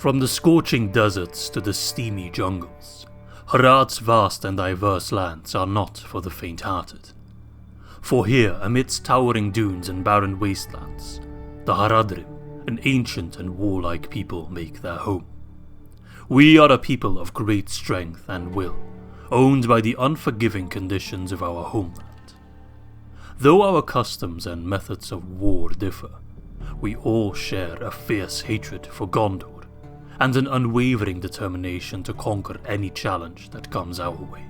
From the scorching deserts to the steamy jungles, Harad's vast and diverse lands are not for the faint-hearted. For here, amidst towering dunes and barren wastelands, the Haradrim, an ancient and warlike people, make their home. We are a people of great strength and will, owned by the unforgiving conditions of our homeland. Though our customs and methods of war differ, we all share a fierce hatred for Gondor and an unwavering determination to conquer any challenge that comes our way.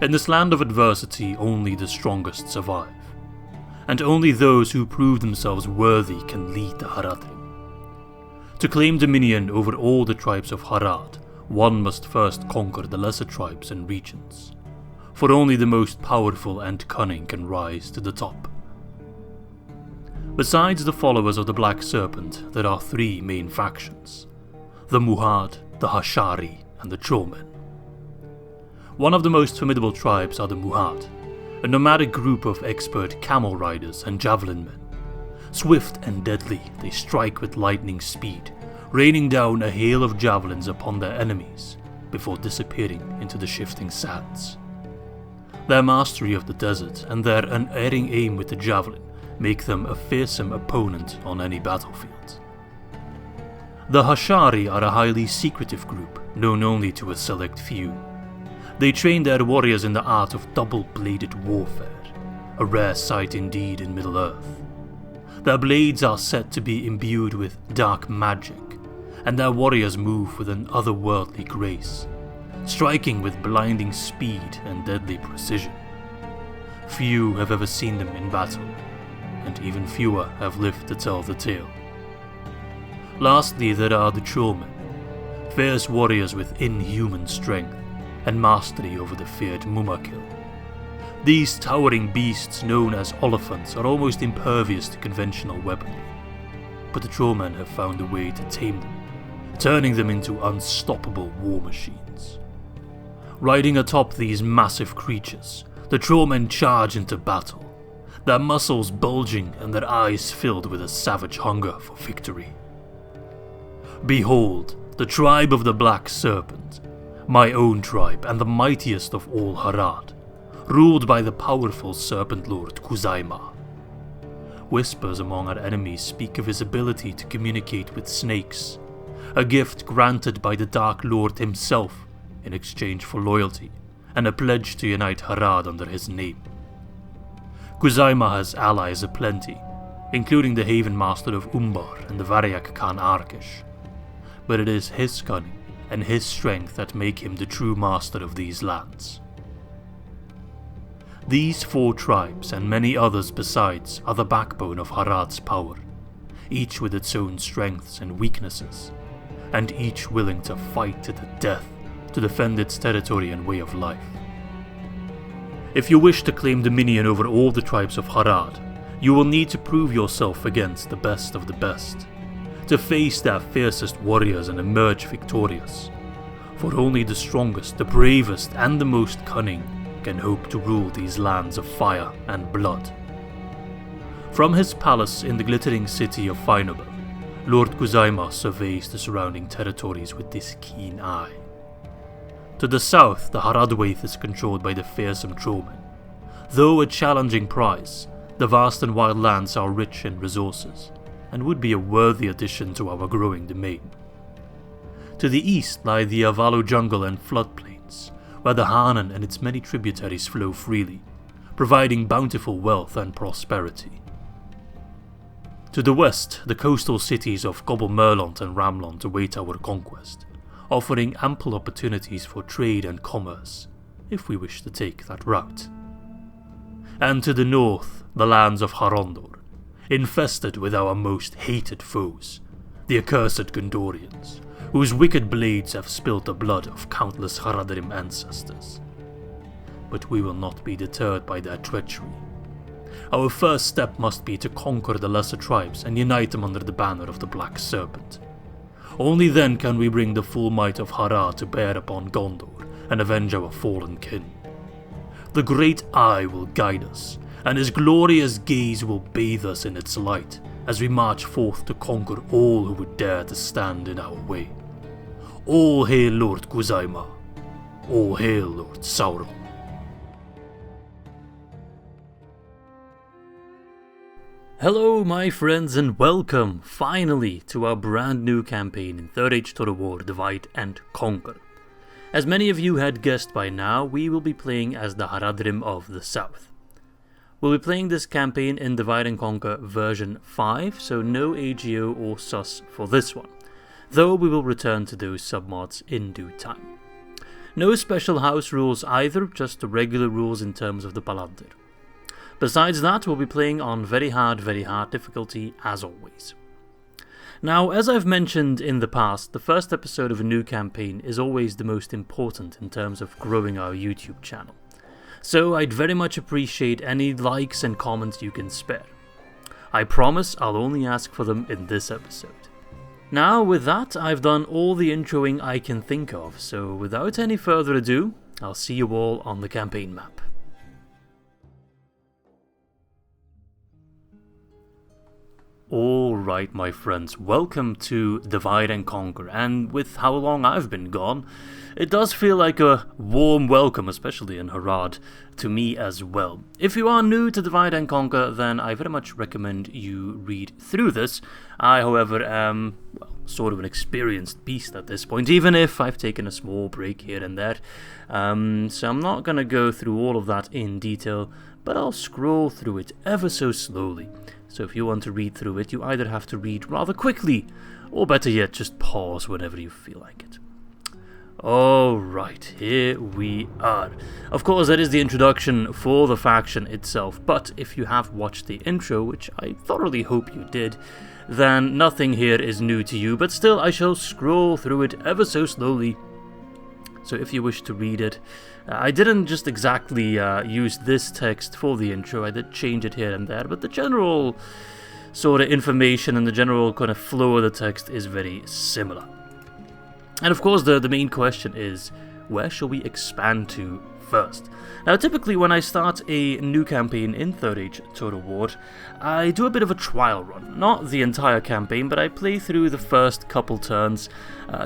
In this land of adversity, only the strongest survive, and only those who prove themselves worthy can lead the Haradrim. To claim dominion over all the tribes of Harad, one must first conquer the lesser tribes and regions, for only the most powerful and cunning can rise to the top. Besides the followers of the Black Serpent, there are three main factions: the Muhad, the Hashari, and the Trollmen. One of the most formidable tribes are the Muhad, a nomadic group of expert camel riders and javelin men. Swift and deadly, they strike with lightning speed, raining down a hail of javelins upon their enemies before disappearing into the shifting sands. Their mastery of the desert and their unerring aim with the javelin make them a fearsome opponent on any battlefield. The Hashari are a highly secretive group, known only to a select few. They train their warriors in the art of double-bladed warfare, a rare sight indeed in Middle-earth. Their blades are said to be imbued with dark magic, and their warriors move with an otherworldly grace, striking with blinding speed and deadly precision. Few have ever seen them in battle, and even fewer have lived to tell the tale. Lastly, there are the Trollmen, fierce warriors with inhuman strength and mastery over the feared Mumakil. These towering beasts known as Oliphants are almost impervious to conventional weaponry, but the Trollmen have found a way to tame them, turning them into unstoppable war machines. Riding atop these massive creatures, the Trollmen charge into battle, their muscles bulging and their eyes filled with a savage hunger for victory. Behold, the tribe of the Black Serpent, my own tribe and the mightiest of all Harad, ruled by the powerful Serpent Lord Kuzaima. Whispers among our enemies speak of his ability to communicate with snakes, a gift granted by the Dark Lord himself in exchange for loyalty, and a pledge to unite Harad under his name. Kuzaima has allies aplenty, including the Haven Master of Umbar and the Varyak Khan Arkish, but it is his cunning and his strength that make him the true master of these lands. These four tribes and many others besides are the backbone of Harad's power, each with its own strengths and weaknesses, and each willing to fight to the death to defend its territory and way of life. If you wish to claim dominion over all the tribes of Harad, you will need to prove yourself against the best of the best, to face their fiercest warriors and emerge victorious, for only the strongest, the bravest, and the most cunning can hope to rule these lands of fire and blood. From his palace in the glittering city of Finobel, Lord Kuzaima surveys the surrounding territories with this keen eye. To the south, the Haradwaith is controlled by the fearsome Trollmen. Though a challenging prize, the vast and wild lands are rich in resources, and would be a worthy addition to our growing domain. To the east lie the Avalo jungle and floodplains, where the Hanan and its many tributaries flow freely, providing bountiful wealth and prosperity. To the west, the coastal cities of Gobble Merlont and Ramlont await our conquest, offering ample opportunities for trade and commerce, if we wish to take that route. And to the north, the lands of Harondor, infested with our most hated foes, the accursed Gondorians, whose wicked blades have spilled the blood of countless Haradrim ancestors. But we will not be deterred by their treachery. Our first step must be to conquer the lesser tribes and unite them under the banner of the Black Serpent. Only then can we bring the full might of Harad to bear upon Gondor and avenge our fallen kin. The Great Eye will guide us, and his glorious gaze will bathe us in its light as we march forth to conquer all who would dare to stand in our way. All hail Lord Guzaima. All hail Lord Sauron. Hello my friends and welcome, finally, to our brand new campaign in 3rd Age Total War Divide and Conquer. As many of you had guessed by now, we will be playing as the Haradrim of the South. We'll be playing this campaign in Divide and Conquer version 5, so no AGO or sus for this one, though we will return to those submods in due time. No special house rules either, just the regular rules in terms of the Palantir. Besides that, we'll be playing on very hard difficulty as always. Now, as I've mentioned in the past, the first episode of a new campaign is always the most important in terms of growing our YouTube channel. So I'd very much appreciate any likes and comments you can spare. I promise I'll only ask for them in this episode. Now, with that, I've done all the introing I can think of, so without any further ado, I'll see you all on the campaign map. Alright my friends, welcome to Divide and Conquer, and with how long I've been gone, it does feel like a warm welcome, especially in Harad, to me as well. If you are new to Divide and Conquer, then I very much recommend you read through this. I, however, am sort of an experienced beast at this point, even if I've taken a small break here and there. So I'm not going to go through all of that in detail, but I'll scroll through it ever so slowly. So if you want to read through it, you either have to read rather quickly, or better yet, just pause whenever you feel like it. Alright, here we are. Of course, that is the introduction for the faction itself, but if you have watched the intro, which I thoroughly hope you did, then nothing here is new to you, but still I shall scroll through it ever so slowly. So if you wish to read it, I didn't just exactly use this text for the intro, I did change it here and there, but the general sort of information and the general kind of flow of the text is very similar. And of course the main question is, where shall we expand to first? Now typically when I start a new campaign in 3rd Age Total War, I do a bit of a trial run. Not the entire campaign, but I play through the first couple turns,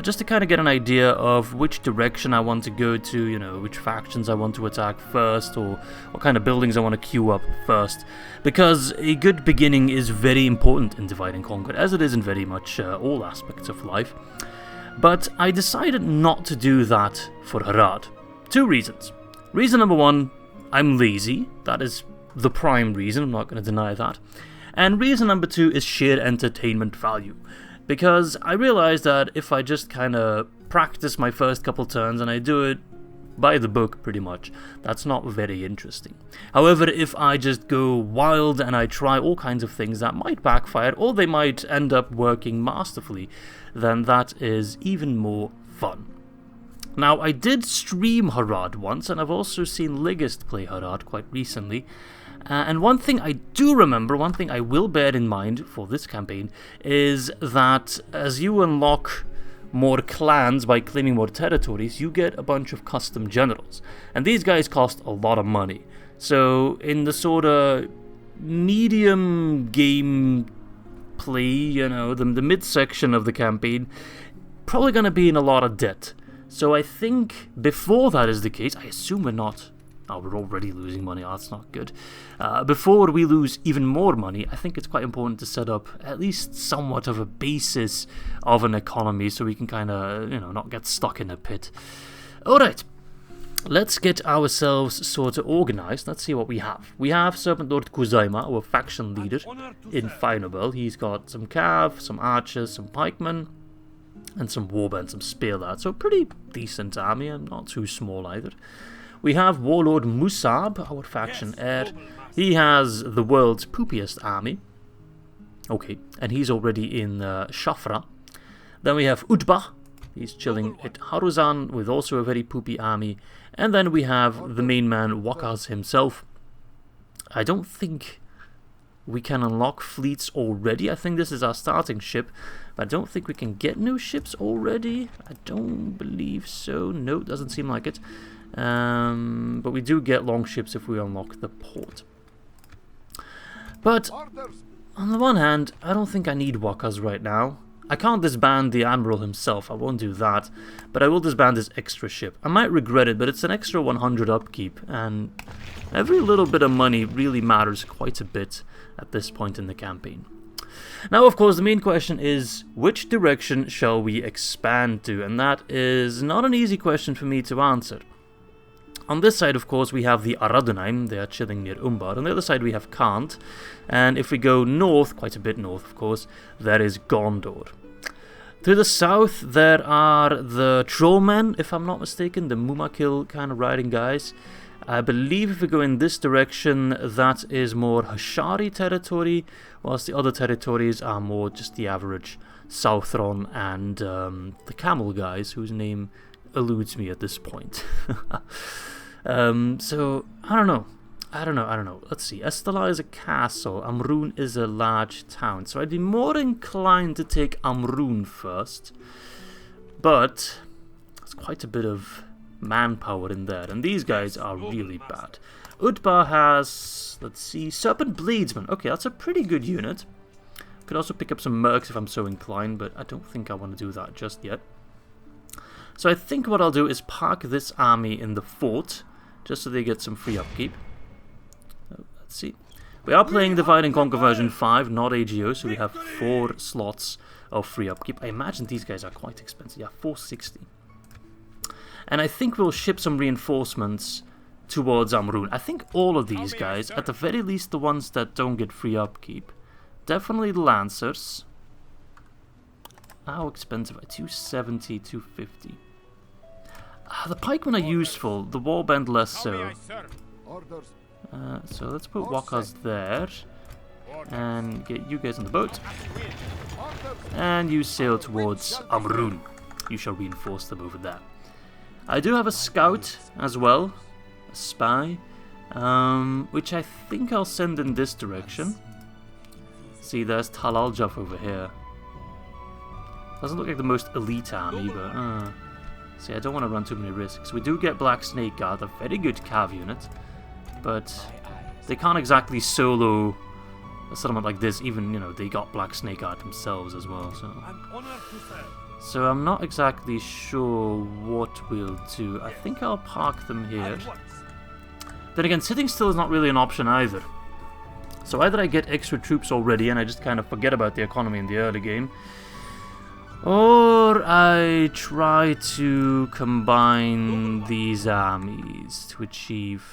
just to kind of get an idea of which direction I want to go to, you know, which factions I want to attack first, or what kind of buildings I want to queue up first. Because a good beginning is very important in Divide and Conquer, as it is in very much all aspects of life. But I decided not to do that for Harad. 2 reasons. Reason number 1, I'm lazy. That is the prime reason, I'm not going to deny that. And reason number 2 is sheer entertainment value. Because I realized that if I just kind of practice my first couple turns and I do it by the book pretty much, that's not very interesting. However, if I just go wild and I try all kinds of things that might backfire or they might end up working masterfully, then that is even more fun. Now, I did stream Harad once, and I've also seen Ligist play Harad quite recently. And one thing I do remember, one thing I will bear in mind for this campaign, is that as you unlock more clans by claiming more territories, you get a bunch of custom generals. And these guys cost a lot of money. So in the sort of medium game play, you know, the midsection of the campaign, probably going to be in a lot of debt. So I think before that is the case, I assume we're not. Oh, we're already losing money. Oh, that's not good. Before we lose even more money, I think it's quite important to set up at least somewhat of a basis of an economy so we can kind of, you know, not get stuck in a pit. Alright, let's get ourselves sort of organized. Let's see what we have. We have Serpent Lord Guzaima, our faction leader in Finobel. He's got some cav, some archers, some pikemen, and some warband, some spear lads. So pretty decent army, and not too small either. We have Warlord Musab, our faction heir. He has the world's poopiest army. Okay, and he's already in Shafra. Then we have Udba. He's chilling at Haruzan with also a very poopy army. And then we have the main man, Wakaz himself. I don't think we can unlock fleets already. I think this is our starting ship. But I don't think we can get new ships already. I don't believe so. No, doesn't seem like it. But we do get long ships if we unlock the port. But On the one hand, I don't think I need Wakas right now. I can't disband the Admiral himself, I won't do that, but I will disband his extra ship. I might regret it, but it's an extra 100 upkeep, and every little bit of money really matters quite a bit at this point in the campaign. Now, of course, the main question is, which direction shall we expand to? And that is not an easy question for me to answer. On this side, of course, we have the Haradrim, they are chilling near Umbar. On the other side, we have Kant. And if we go north, quite a bit north, of course, there is Gondor. To the south, there are the Trollmen, if I'm not mistaken, the Mumakil kind of riding guys. I believe if we go in this direction, that is more Hashari territory, whilst the other territories are more just the average Southron and the Camel guys, whose name eludes me at this point. So, I don't know. Let's see. Esthala is a castle. Amrûn is a large town. So I'd be more inclined to take Amrûn first. But there's quite a bit of manpower in there. And these guys are really bad. Udbar has, let's see, Serpent Bladesman. Okay, that's a pretty good unit. Could also pick up some mercs if I'm so inclined, but I don't think I want to do that just yet. So I think what I'll do is park this army in the fort, just so they get some free upkeep. Let's see. We are playing Divide and Conquer version 5, not AGO, so we have 4 slots of free upkeep. I imagine these guys are quite expensive. Yeah, 460. And I think we'll ship some reinforcements towards Amrûn. I think all of these guys, at the very least the ones that don't get free upkeep. Definitely the Lancers. How expensive? 270, 250. The pikemen are useful, the warband less so. So let's put Wakas there. And get you guys on the boat. And you sail towards Amrûn. You shall reinforce them over there. I do have a scout as well. A spy. Which I think I'll send in this direction. See, there's Tal Al-Jaf over here. Doesn't look like the most elite army, but... see, I don't want to run too many risks. We do get Black Snake Guard, a very good cav unit. But they can't exactly solo a settlement like this. Even, you know, they got Black Snake Guard themselves as well. So I'm not exactly sure what we'll do. I think I'll park them here. Then again, sitting still is not really an option either. So either I get extra troops already and I just kind of forget about the economy in the early game, or I try to combine these armies to achieve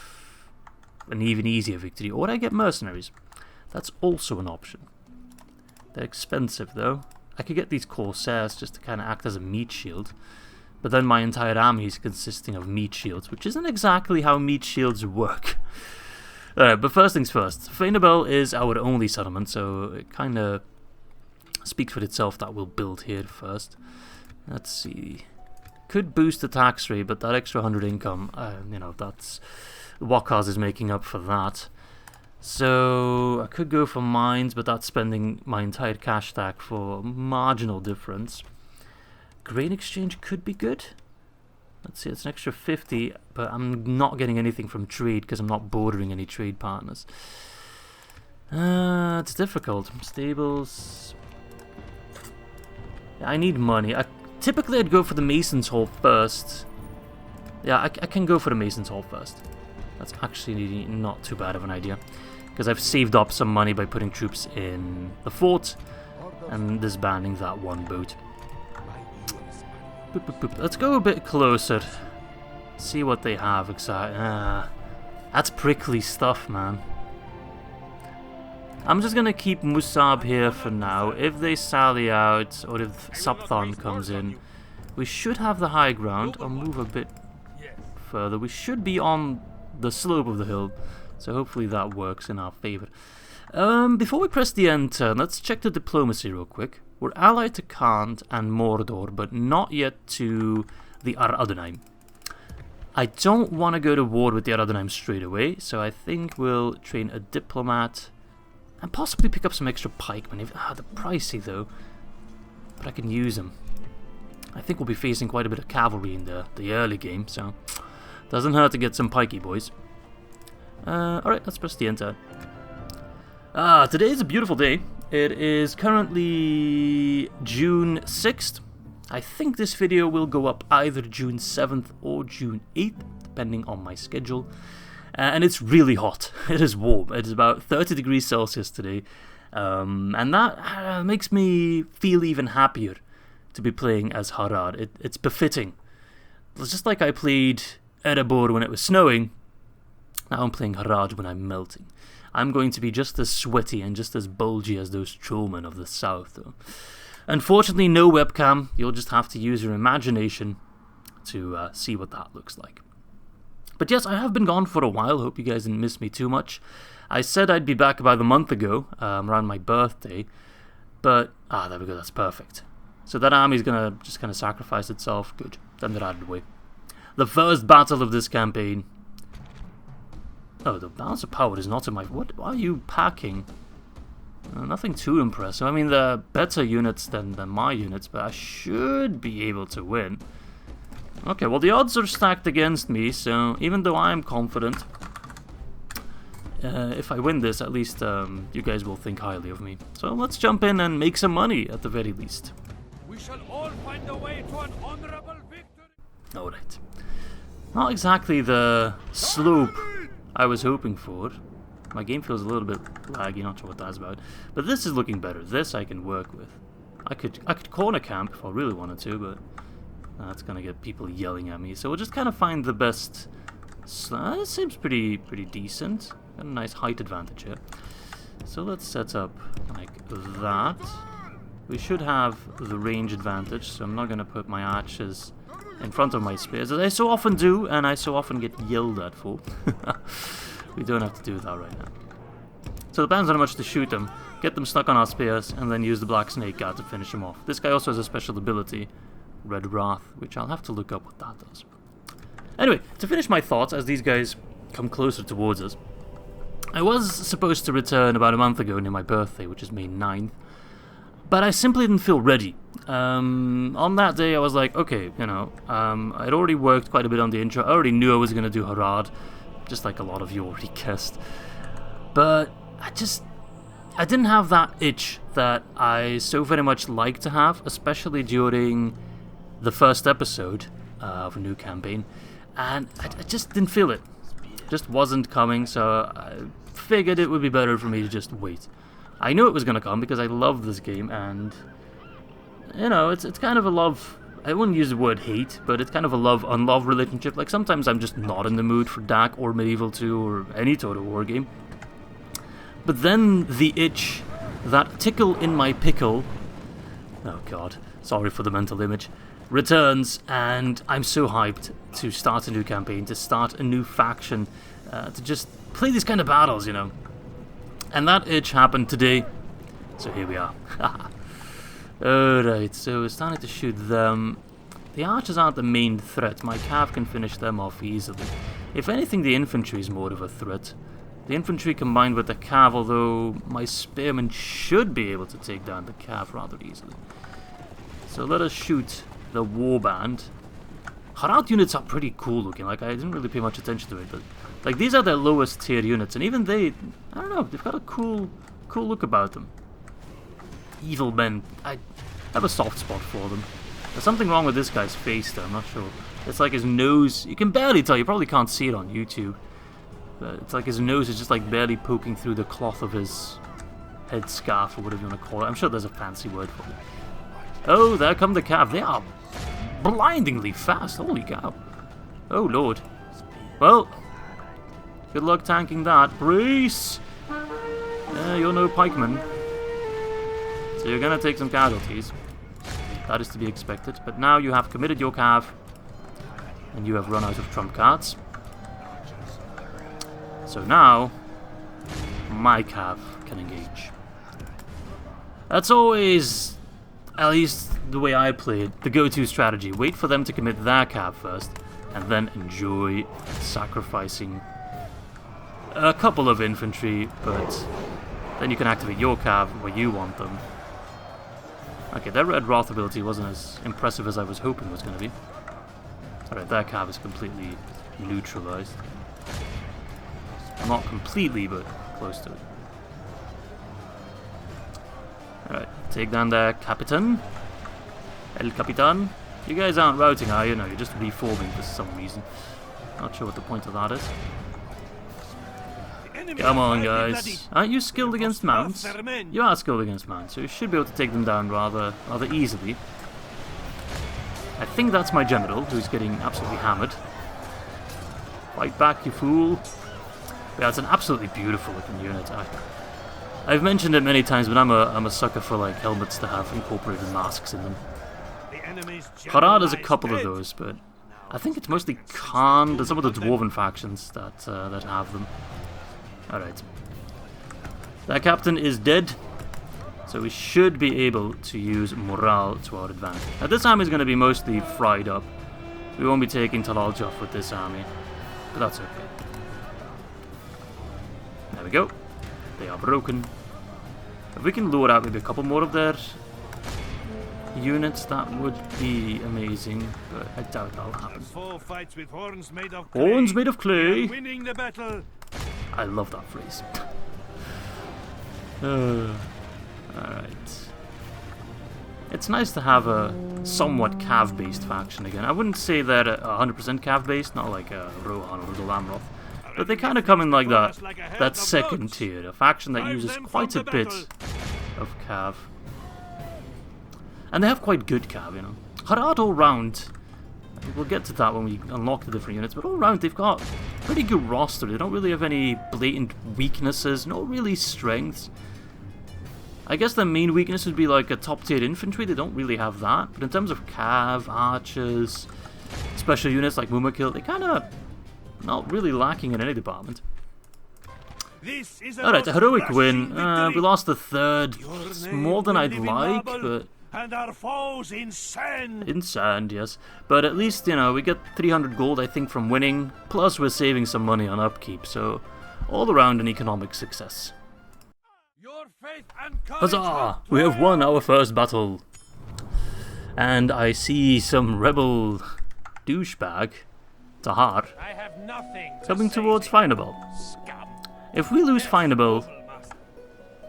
an even easier victory, or I get mercenaries. That's also an option. They're expensive though. I could get these Corsairs just to kind of act as a meat shield, but then my entire army is consisting of meat shields, which isn't exactly how meat shields work. Alright, but first things first. Fainabel is our only settlement, so it kind of speaks for itself that we'll build here first. Let's see. Could boost the tax rate, but that extra 100 income, you know, that's... Wakas is making up for that. So I could go for mines, but that's spending my entire cash stack for marginal difference. Grain exchange could be good. Let's see, it's an extra 50, but I'm not getting anything from trade because I'm not bordering any trade partners. It's difficult. Stables. Yeah, I need money. Typically I'd go for the Mason's Hall first. Yeah, I can go for the Mason's Hall first. That's actually not too bad of an idea, because I've saved up some money by putting troops in the fort and disbanding that one boat. Boop, boop, boop. Let's go a bit closer. See what they have exactly. That's prickly stuff, man. I'm just gonna keep Musab here for now. If they sally out, or if Sapthon comes in, we should have the high ground. I'll move a bit further. We should be on the slope of the hill, so hopefully that works in our favor. Before we press the end turn, let's check the diplomacy real quick. We're allied to Khand and Mordor, but not yet to the Haradrim. I don't want to go to war with the Haradrim straight away, so I think we'll train a diplomat and possibly pick up some extra pikemen. They're pricey though, but I can use them. I think we'll be facing quite a bit of cavalry in the early game, so doesn't hurt to get some pikey boys. Alright, let's press the enter. Today is a beautiful day. It is currently June 6th. I think this video will go up either June 7th or June 8th, depending on my schedule. And it's really hot. It is warm. It is about 30 degrees Celsius today. And that makes me feel even happier to be playing as Harad. It's befitting. It's just like I played Erebor when it was snowing. Now I'm playing Harad when I'm melting. I'm going to be just as sweaty and just as bulgy as those trollmen of the south, though. Unfortunately, no webcam. You'll just have to use your imagination to see what that looks like. But yes, I have been gone for a while. Hope you guys didn't miss me too much. I said I'd be back about a month ago, around my birthday. But, there we go, that's perfect. So that army's gonna just kind of sacrifice itself. Good, then they're out of the way. The first battle of this campaign. Oh, the balance of power is not in my... What are you packing? Nothing too impressive. I mean, they're better units than my units, but I should be able to win. Okay, well, the odds are stacked against me, so even though I'm confident, if I win this, at least you guys will think highly of me. So let's jump in and make some money, at the very least. We shall all find a way to an honorable victory. Alright. Not exactly the slope I was hoping for. My game feels a little bit laggy, not sure what that's about. But this is looking better. This I can work with. I could corner camp if I really wanted to, but that's gonna get people yelling at me. So we'll just kind of find the best. This seems pretty decent. Got a nice height advantage here. So let's set up like that. We should have the range advantage, so I'm not gonna put my archers in front of my spears, as I so often do, and I so often get yelled at for. We don't have to do that right now. So it depends on how much to shoot them, get them stuck on our spears, and then use the Black Snake Guard to finish them off. This guy also has a special ability, Red Wrath, which I'll have to look up what that does. Anyway, to finish my thoughts as these guys come closer towards us, I was supposed to return about a month ago near my birthday, which is May 9th, but I simply didn't feel ready. On that day I was like, okay, you know, I'd already worked quite a bit on the intro. I already knew I was going to do Harad, just like a lot of you already guessed. But I didn't have that itch that I so very much like to have, especially during the first episode of a new campaign. And I just didn't feel it. Just wasn't coming, so I figured it would be better for me to just wait. I knew it was going to come because I love this game, and you know, it's kind of a love. I wouldn't use the word hate, but it's kind of a love-unlove relationship. Like, sometimes I'm just not in the mood for Dark or Medieval 2 or any Total War game. But then the itch, that tickle in my pickle, oh god, sorry for the mental image, returns, and I'm so hyped to start a new campaign, to start a new faction, to just play these kind of battles, you know. And that itch happened today, so here we are. Alright, so we're starting to shoot them. The archers aren't the main threat. My cav can finish them off easily. If anything, the infantry is more of a threat. The infantry combined with the cav, although my spearmen should be able to take down the cav rather easily. So let us shoot the warband. Harad units are pretty cool looking. Like, I didn't really pay much attention to it, but like, these are their lowest tier units, and even they, I don't know, they've got a cool look about them. Evil men. I have a soft spot for them. There's something wrong with this guy's face, though. I'm not sure. It's like his nose. You can barely tell. You probably can't see it on YouTube. But it's like his nose is just like barely poking through the cloth of his head scarf, or whatever you want to call it. I'm sure there's a fancy word for it. Oh, there come the cav. They are blindingly fast. Holy cow. Oh, Lord. Well, good luck tanking that. Brace! You're no pikeman. So you're going to take some casualties. That is to be expected. But now you have committed your cav, and you have run out of trump cards. So now, my cav can engage. That's always, at least the way I play it, the go-to strategy. Wait for them to commit their cav first, and then enjoy sacrificing a couple of infantry, but then you can activate your cav where you want them. Okay, their Red Wrath ability wasn't as impressive as I was hoping it was going to be. Alright, their cav is completely neutralized. Not completely, but close to it. Alright, take down there, Capitan. El Capitan. You guys aren't routing, are you? No, you're just reforming for some reason. Not sure what the point of that is. Come on, guys. Aren't you skilled against mounts? You are skilled against mounts, so you should be able to take them down rather easily. I think that's my general, who's getting absolutely hammered. Fight back, you fool. Yeah, it's an absolutely beautiful looking unit. I've mentioned it many times, but I'm a sucker for like helmets to have incorporated masks in them. Harad has a couple of those, but I think it's mostly Khan. There's some of the dwarven factions that have them. Alright. That captain is dead, so we should be able to use morale to our advantage. Now this army is going to be mostly fried up. We won't be taking Talaljof with this army, but that's okay. There we go. They are broken. If we can lure out maybe a couple more of their units, that would be amazing, but I doubt that'll happen. Horns made of clay. Winning the battle. I love that phrase. Alright. It's nice to have a somewhat cav-based faction again. I wouldn't say they're 100% cav-based, not like Rohan or Udolamroth. But they kind of come in like that second tier, a faction that uses quite a bit of cav. And they have quite good cav, you know. Harad all round, we'll get to that when we unlock the different units, but all round they've got pretty good roster. They don't really have any blatant weaknesses, no really strengths. I guess their main weakness would be like a top tier infantry. They don't really have that, but in terms of cav, archers, special units like Mumakil, they kind of not really lacking in any department. Alright, a heroic win. We lost the third. It's more than I'd like, but and our foes in sand. in sand, yes. But at least, you know, we get 300 gold, I think, from winning. Plus, we're saving some money on upkeep. So, all around an economic success. Your faith and Huzzah! We have won our first battle. And I see some rebel douchebag, Tahar, I have nothing coming towards Finable. If we lose Finable,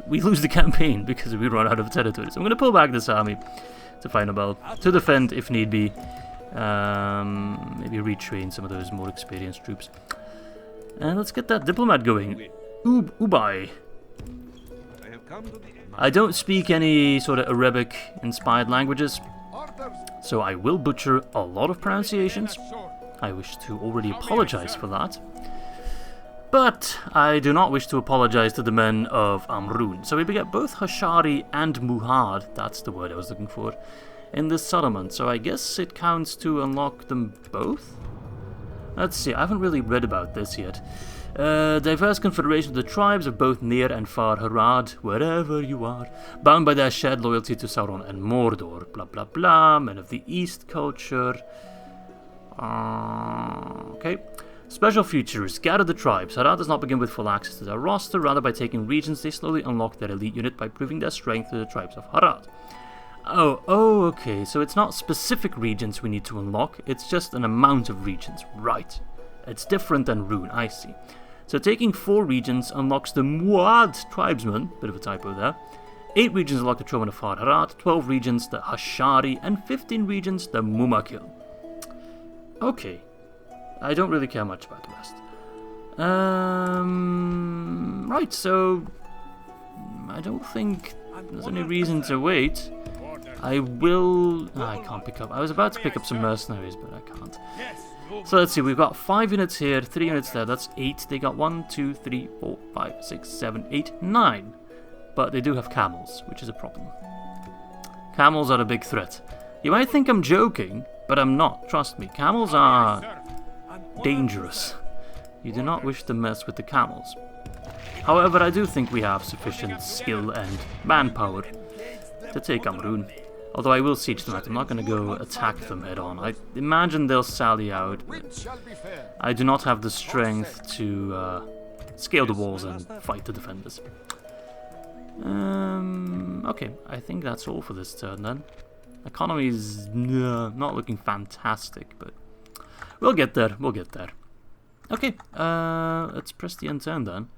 we lose the campaign because we run out of territory. So I'm going to pull back this army to Finable, to defend if need be. Maybe retrain some of those more experienced troops. And let's get that diplomat going. Ubai. I don't speak any sort of Arabic-inspired languages, so I will butcher a lot of pronunciations. I wish to already apologize for that. But I do not wish to apologize to the men of Amrûn. So we get both Hashari and Muhad, that's the word I was looking for, in this settlement. So I guess it counts to unlock them both? Let's see, I haven't really read about this yet. Diverse confederation of the tribes of both near and far Harad, wherever you are, bound by their shared loyalty to Sauron and Mordor, blah blah blah, men of the East culture. Okay. Special features. Gather the tribes. Harad does not begin with full access to their roster, rather by taking regions they slowly unlock their elite unit by proving their strength to the tribes of Harad. Oh, okay, so it's not specific regions we need to unlock, it's just an amount of regions. Right. It's different than Rune, I see. So taking 4 regions unlocks the Muad tribesmen, bit of a typo there. 8 regions unlock the Troman of Far Harad, 12 regions the Hashari, and 15 regions the Mumakil. Okay. I don't really care much about the rest. Right, so I don't think there's any reason to wait. I will... I can't pick up... I was about to pick up some mercenaries, but I can't. So let's see, we've got 5 units here, 3 units there, that's 8. They got 1, 2, 3, 4, 5, 6, 7, 8, 9. But they do have camels, which is a problem. Camels are a big threat. You might think I'm joking, but I'm not, trust me. Camels are dangerous. You do not wish to mess with the camels. However, I do think we have sufficient skill and manpower to take Amrûn. Although I will siege them out. I'm not going to go attack them head on. I imagine they'll sally out, but I do not have the strength to scale the walls and fight the defenders. Okay, I think that's all for this turn then. Economy is not looking fantastic, but we'll get there, we'll get there. Okay, let's press the end turn then.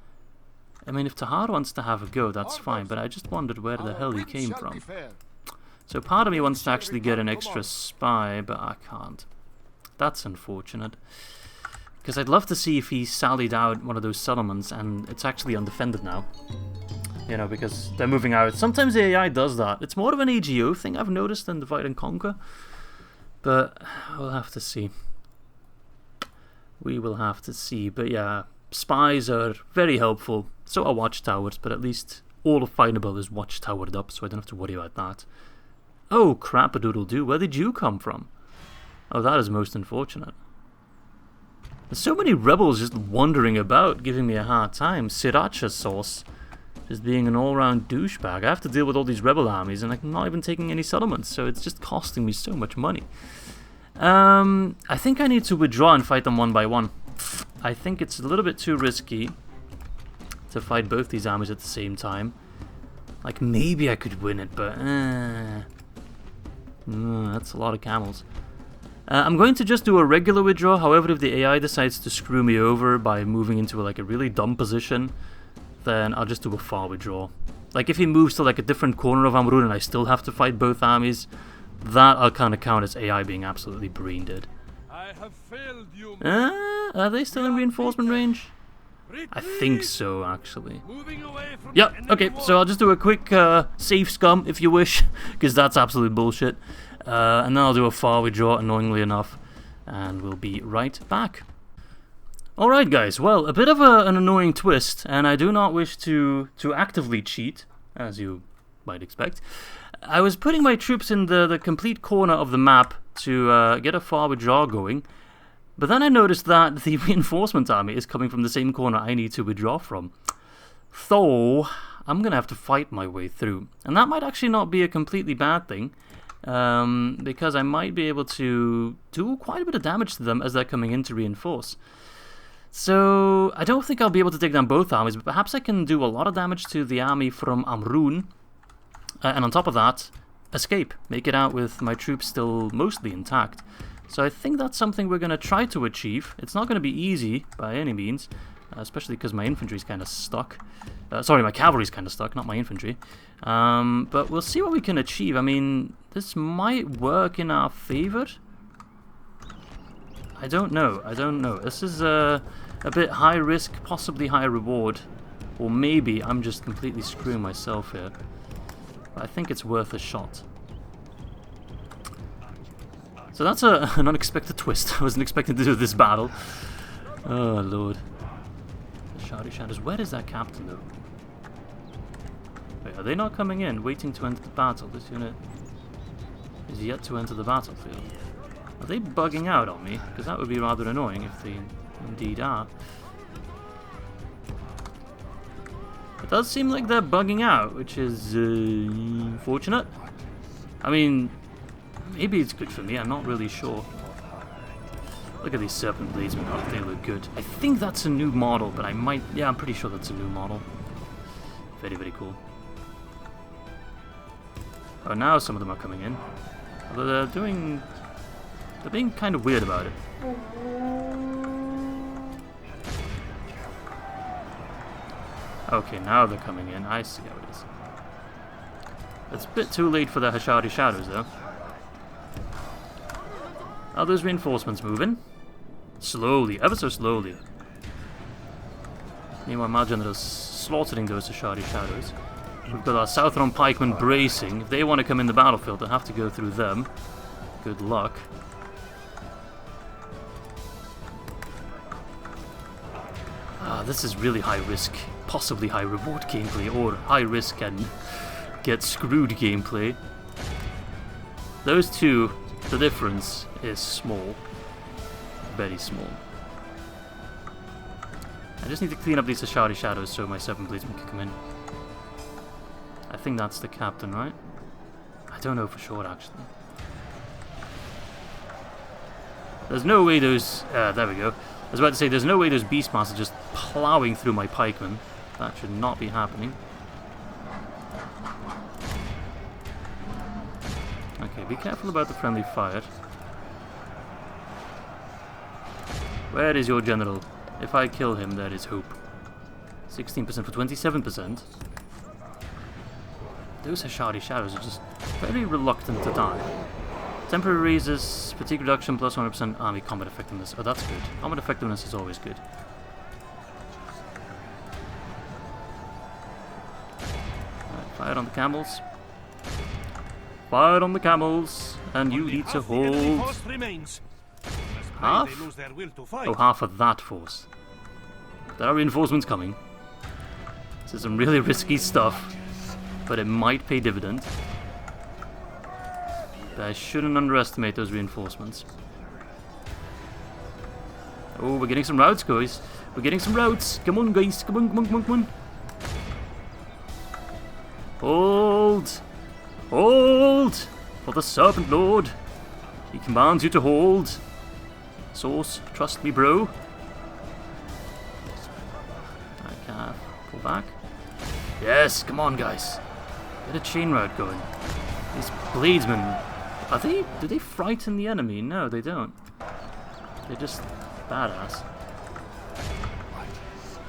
I mean, if Tahar wants to have a go, that's fine, but I just wondered where the hell he came from. So part of me wants to actually get an extra spy, but I can't. That's unfortunate. Because I'd love to see if he sallied out one of those settlements and it's actually undefended now. You know, because they're moving out. Sometimes the AI does that. It's more of an AGO thing I've noticed than Divide and Conquer. But we'll have to see. We will have to see. But yeah, spies are very helpful. So are watchtowers, but at least all of Findable is watchtowered up, so I don't have to worry about that. Oh, crap-a-doodle-doo, where did you come from? Oh, that is most unfortunate. There's so many rebels just wandering about, giving me a hard time. Sriracha sauce just being an all-round douchebag. I have to deal with all these rebel armies, and I'm not even taking any settlements, so it's just costing me so much money. I think I need to withdraw and fight them one by one. I think it's a little bit too risky to fight both these armies at the same time. Like, maybe I could win it, but that's a lot of camels. I'm going to just do a regular withdraw. However, if the AI decides to screw me over by moving into like a really dumb position, then I'll just do a far withdraw. Like if he moves to like a different corner of Amrûn and I still have to fight both armies, that I'll kind of count as AI being absolutely brain dead. I have failed you. Are they still in reinforcement range? I think so, actually. Moving away from Yep, okay, so I'll just do a quick save scum, if you wish, because that's absolute bullshit. And then I'll do a far withdraw, annoyingly enough, and we'll be right back. Alright guys, well, a bit of an annoying twist, and I do not wish to actively cheat, as you might expect. I was putting my troops in the complete corner of the map to get a far withdraw going, but then I noticed that the reinforcement army is coming from the same corner I need to withdraw from. So, I'm going to have to fight my way through. And that might actually not be a completely bad thing, because I might be able to do quite a bit of damage to them as they're coming in to reinforce. So, I don't think I'll be able to take down both armies, but perhaps I can do a lot of damage to the army from Amrûn, and on top of that, escape. Make it out with my troops still mostly intact. So I think that's something we're going to try to achieve. It's not going to be easy by any means, especially because my infantry's kind of stuck. Sorry, my cavalry's kind of stuck, not my infantry. But we'll see what we can achieve. I mean, this might work in our favor. I don't know. This is a bit high risk, possibly high reward. Or maybe I'm just completely screwing myself here. But I think it's worth a shot. So that's an unexpected twist. I wasn't expecting to do this battle. Oh, Lord. The Shouty Shadows. Where is that captain, though? Wait, are they not coming in, waiting to enter the battle? This unit is yet to enter the battlefield. Are they bugging out on me? Because that would be rather annoying if they indeed are. It does seem like they're bugging out, which is unfortunate. I mean, maybe it's good for me, I'm not really sure. Look at these Serpent blades, oh, they look good. I think that's a new model, but I might... Yeah, I'm pretty sure that's a new model. Very, very cool. Oh, now some of them are coming in. Although they're being kind of weird about it. Okay, now they're coming in. I see how it is. It's a bit too late for the Hashari Shadows, though. Are those reinforcements moving? Slowly, ever so slowly. Meanwhile, my general's slaughtering those Hashari Shadows. We've got our Southron pikemen bracing. If they want to come in the battlefield, they'll have to go through them. Good luck. This is really high risk, possibly high reward gameplay, or high risk and get screwed gameplay. Those two, the difference is small. Very small. I just need to clean up these Hashari Shadows so my Serpent Bladesmen can come in. I think that's the captain, right? I don't know for sure, actually. There's no way those... there we go. I was about to say, there's no way those Beastmasters are just plowing through my pikemen. That should not be happening. Okay, be careful about the friendly fire. Where is your general? If I kill him, there is hope. 16% for 27%. Those Hashadi shadows are just very reluctant to die. Temporary raises fatigue reduction plus 100% army combat effectiveness. Oh, that's good. Combat effectiveness is always good. Alright, fire on the camels. Fire on the camels, and you need to hold half? Oh, half of that force. There are reinforcements coming. This is some really risky stuff, but it might pay dividend. But I shouldn't underestimate those reinforcements. Oh, we're getting some routes, guys. We're getting some routes. Come on, guys. Come on, come on, come on, come on. Hold! Hold! For the Serpent Lord. He commands you to hold. Source, trust me, bro. I can't pull back. Yes, come on, guys. Get a chain route going. These bladesmen, do they frighten the enemy? No, they don't. They're just badass.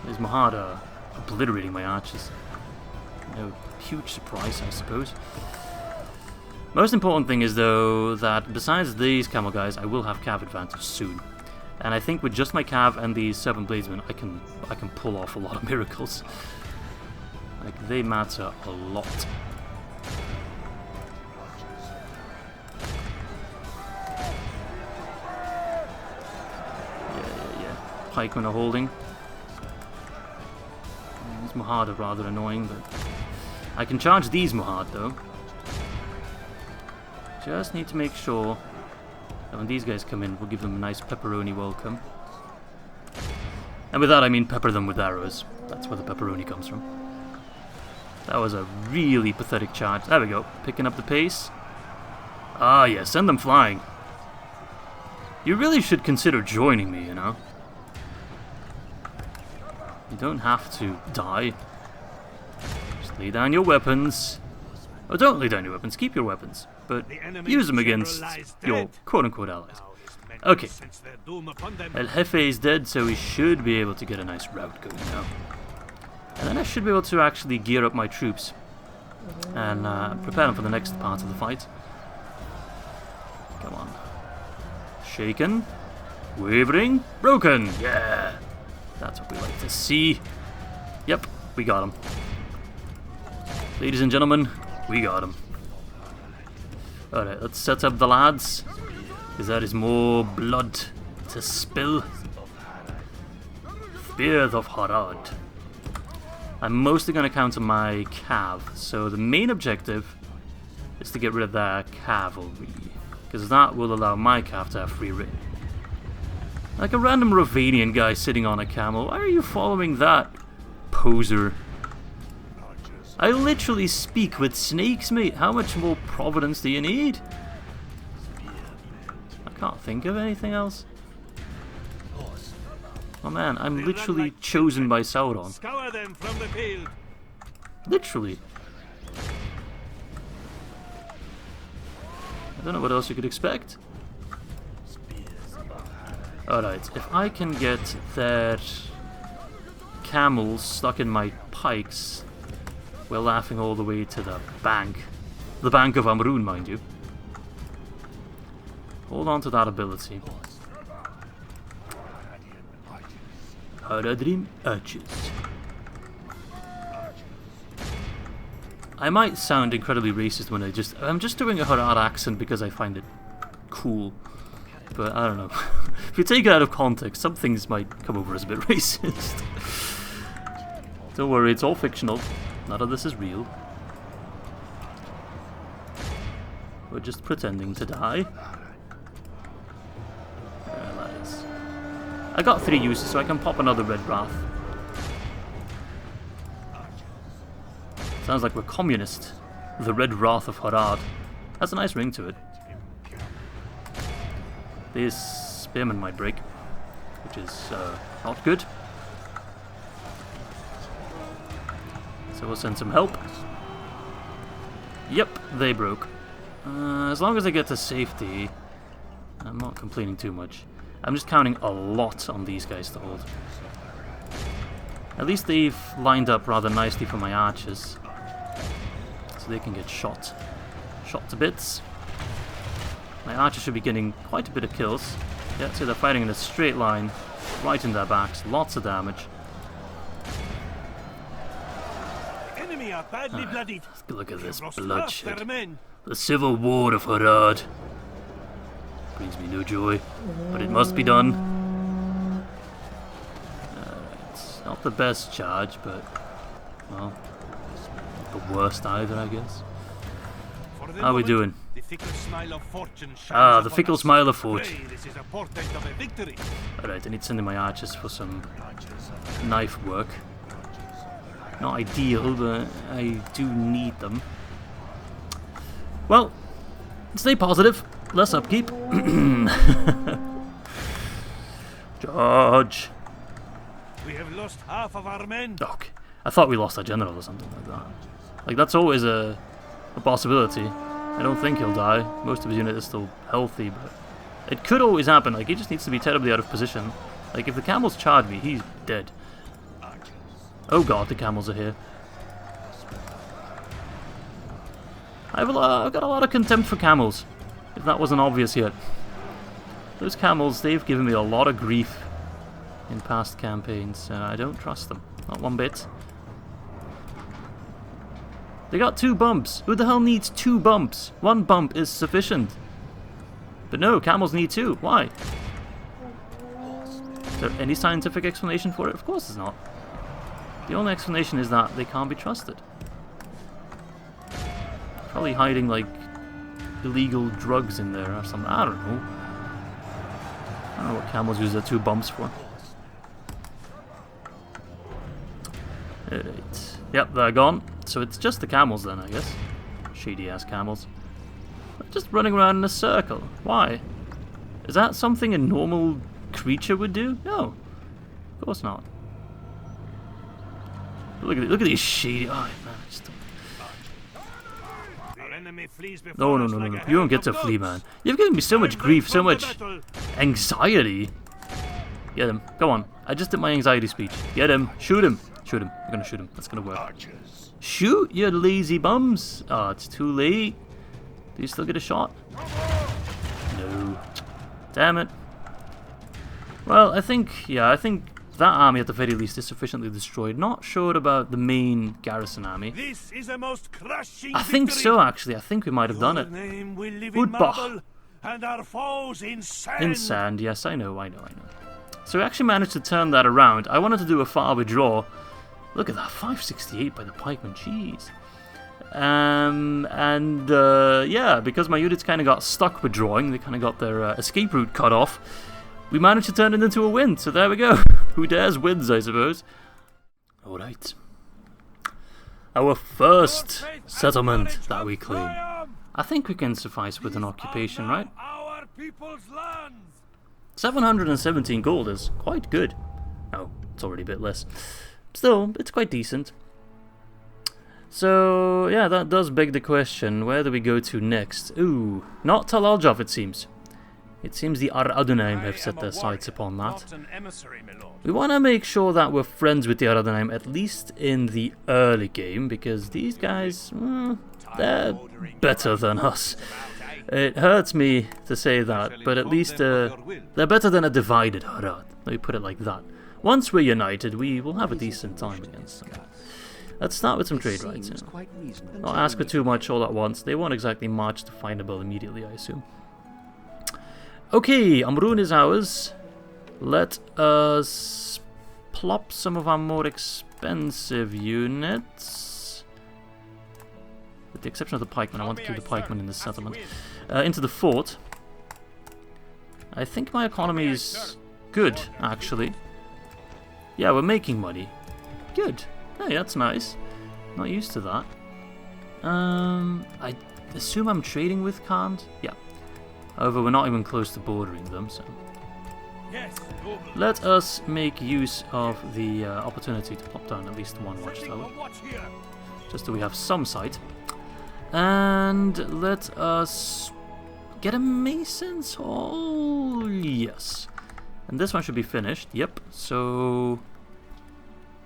There's Mahada obliterating my archers. No huge surprise, I suppose. Most important thing is, though, that besides these camel guys, I will have cav advantage soon. And I think with just my cav and these Serpent Bladesmen, I can pull off a lot of miracles. Like, they matter a lot. Yeah. Pikemen are holding. These Mahad are rather annoying, but I can charge these Mahad, though. Just need to make sure that when these guys come in, we'll give them a nice pepperoni welcome. And with that, I mean pepper them with arrows. That's where the pepperoni comes from. That was a really pathetic charge. There we go. Picking up the pace. Ah, yeah, send them flying. You really should consider joining me, you know? You don't have to die. Just lay down your weapons. Oh, don't lay down your weapons. Keep your weapons. But use them against your quote-unquote allies. Okay. El Jefe is dead, so we should be able to get a nice route going now. And then I should be able to actually gear up my troops and prepare them for the next part of the fight. Come on. Shaken. Wavering. Broken. Yeah. That's what we like to see. Yep, we got him. Ladies and gentlemen, we got him. Alright, let's set up the lads, because there is more blood to spill. Spears of Harad. I'm mostly going to counter my cav, so the main objective is to get rid of their cavalry, because that will allow my cav to have free reign. Like a random Ravanian guy sitting on a camel. Why are you following that, poser? I literally speak with snakes, mate. How much more providence do you need? I can't think of anything else. Oh man, I'm literally chosen by Sauron. Scour them from the field. Literally. I don't know what else you could expect. Alright, if I can get their camels stuck in my pikes, we're laughing all the way to the bank. The Bank of Amrûn, mind you. Hold on to that ability. Haradrim archers. I might sound incredibly racist when I'm just doing a Harad accent because I find it cool. But I don't know. If you take it out of context, some things might come over as a bit racist. Don't worry, it's all fictional. None of this is real. We're just pretending to die. There that is. I got 3 uses, so I can pop another Red Wrath. Sounds like we're communist. The Red Wrath of Harad. Has a nice ring to it. This spearman might break, which is not good. So we'll send some help. Yep, they broke. As long as I get to safety, I'm not complaining too much. I'm just counting a lot on these guys to hold. At least they've lined up rather nicely for my archers. So they can get shot. Shot to bits. My archers should be getting quite a bit of kills. Yeah, so they're fighting in a straight line, right in their backs, lots of damage. Enemy are badly bloodied. Look at this bloodshed. The civil war of Harad. Brings me no joy, but it must be done. It's not the best charge, but, well, not the worst either, I guess. How are we doing? The fickle smile of fortune the fickle smile of fortune. This is a portent of a victory. Alright, I need to send in my archers for some knife work. Not ideal, but I do need them. Well, stay positive. Less upkeep. Charge. We have lost half of our men. Okay. I thought we lost our general or something like that. Like, that's always a possibility. I don't think he'll die. Most of his unit is still healthy, but it could always happen. Like, he just needs to be terribly out of position. Like, if the camels charge me, he's dead. Oh god, the camels are here. I've got a lot of contempt for camels, if that wasn't obvious yet. Those camels, they've given me a lot of grief in past campaigns, and I don't trust them. Not one bit. They got 2 bumps. Who the hell needs 2 bumps? 1 bump is sufficient. But no, camels need 2. Why? Is there any scientific explanation for it? Of course there's not. The only explanation is that they can't be trusted. Probably hiding, like, illegal drugs in there or something. I don't know. I don't know what camels use their 2 bumps for. Alright. Yep, they're gone. So it's just the camels then, I guess. Shady ass camels. They're just running around in a circle. Why? Is that something a normal creature would do? No. Of course not. Look at these shady. Oh, man, I just don't. No. You don't get to flee, man. You've given me so much grief, so much anxiety. Get him. Go on. I just did my anxiety speech. Get him. Shoot him. Shoot him. I'm gonna shoot him. That's gonna work. Shoot, you lazy bums. Oh, it's too late. Do you still get a shot? No. Damn it. Well, I think that army at the very least is sufficiently destroyed. Not sure about the main garrison army. This is a most crushing I think so, actually. I think we might have done it. Name will live in marble, and our foes in sand. In sand, yes, I know. So we actually managed to turn that around. I wanted to do a far withdraw. Look at that, 568 by the pikemen, jeez. Yeah, because my units kind of got stuck withdrawing, they kind of got their escape route cut off, we managed to turn it into a win, so there we go. Who dares wins, I suppose. Alright. Our first settlement that we claim. I think we can suffice with an occupation, right? 717 gold is quite good. Oh, it's already a bit less. Still, it's quite decent. So, yeah, that does beg the question, where do we go to next? Ooh, not Tal Aljaf, it seems. It seems the Haradrim have set their sights upon that. We want to make sure that we're friends with the Haradrim, at least in the early game, because these guys, they're better than us. It hurts me to say that, but at least they're better than a divided Harad. Let me put it like that. Once we're united, we will have a decent time against them. Let's start with some trade rights. Not ask for too much all at once. They won't exactly march to Findable immediately, I assume. Okay, Amrûn is ours. Let us plop some of our more expensive units, with the exception of the pikemen. I want to keep the pikemen in the settlement. Into the fort. I think my economy is good, actually. Yeah, we're making money. Good. Hey, that's nice. Not used to that. I assume I'm trading with Khand? Yeah. However, we're not even close to bordering them, so... Let us make use of the opportunity to plop down at least one watchtower. Just so we have some sight. And let us get a Mason's Hall. Yes. And this one should be finished. Yep. So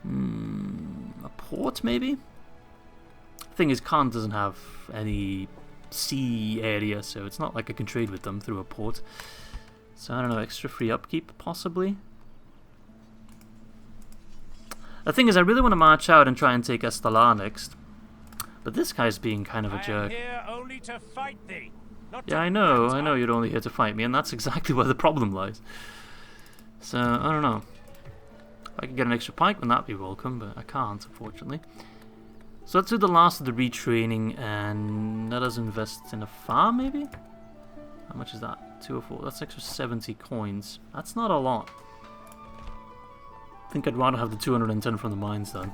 A port, maybe? Thing is, Khan doesn't have any sea area, so it's not like I can trade with them through a port. So I don't know, extra free upkeep, possibly? The thing is, I really want to march out and try and take Esthala next. But this guy's being kind of a jerk. Here only to fight thee, Yeah, I know you're only here to fight me, and that's exactly where the problem lies. So, I don't know. If I could get an extra pikeman, that'd be welcome, but I can't, unfortunately. So let's do the last of the retraining, and let us invest in a farm, maybe? How much is that? 204. That's extra 70 coins. That's not a lot. I think I'd rather have the 210 from the mines, then.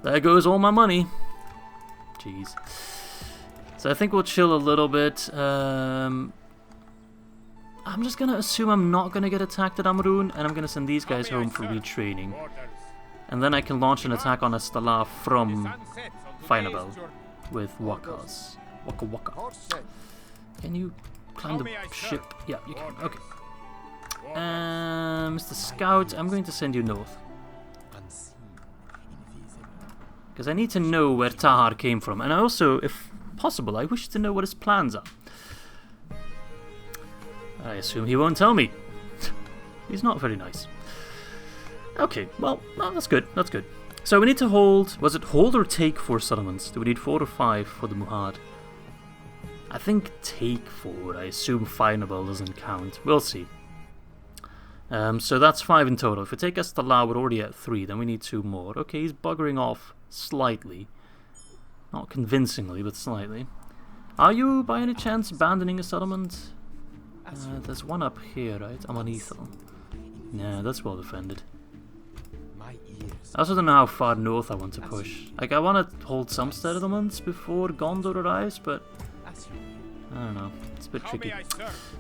There goes all my money. Jeez. So I think we'll chill a little bit. I'm just going to assume I'm not going to get attacked at Amrûn, and I'm going to send these guys home for retraining. And then I can launch an attack on Esthala from Finabel with Wakas. Waka Waka. Can you climb the ship? Yeah, you can. Okay. Mr. Scout, I'm going to send you north. Because I need to know where Tahar came from. And also, if possible, I wish to know what his plans are. I assume he won't tell me. He's not very nice. Okay, well, that's good, that's good. So we need to hold, was it hold or take 4 settlements? Do we need 4 or 5 for the Muhad? I think take 4, I assume Finabel doesn't count. We'll see. So that's 5 in total. If we take Esthala, we're already at 3, then we need 2 more. Okay, he's buggering off slightly. Not convincingly, but slightly. Are you, by any chance, abandoning a settlement? There's one up here, right? Amanithal. Nah, that's well defended. I also don't know how far north I want to push. Like, I want to hold some settlements before Gondor arrives, but I don't know. It's a bit tricky.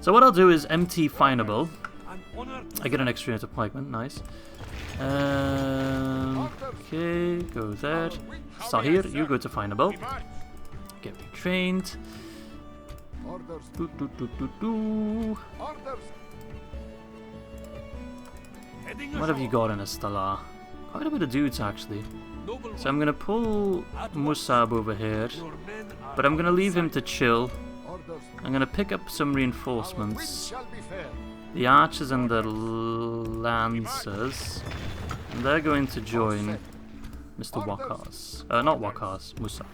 So what I'll do is empty Finabel. I get an extra unit of pikemen, nice. Okay, go there. Sahir, you go to Finabel. Get retrained. What have you got in Esthala? Quite a bit of dudes, actually. So I'm going to pull Musab over here, but I'm going to leave him to chill. I'm going to pick up some reinforcements. The archers and the lancers. And they're going to join Mr. Wakas. Not Wakas, Musab.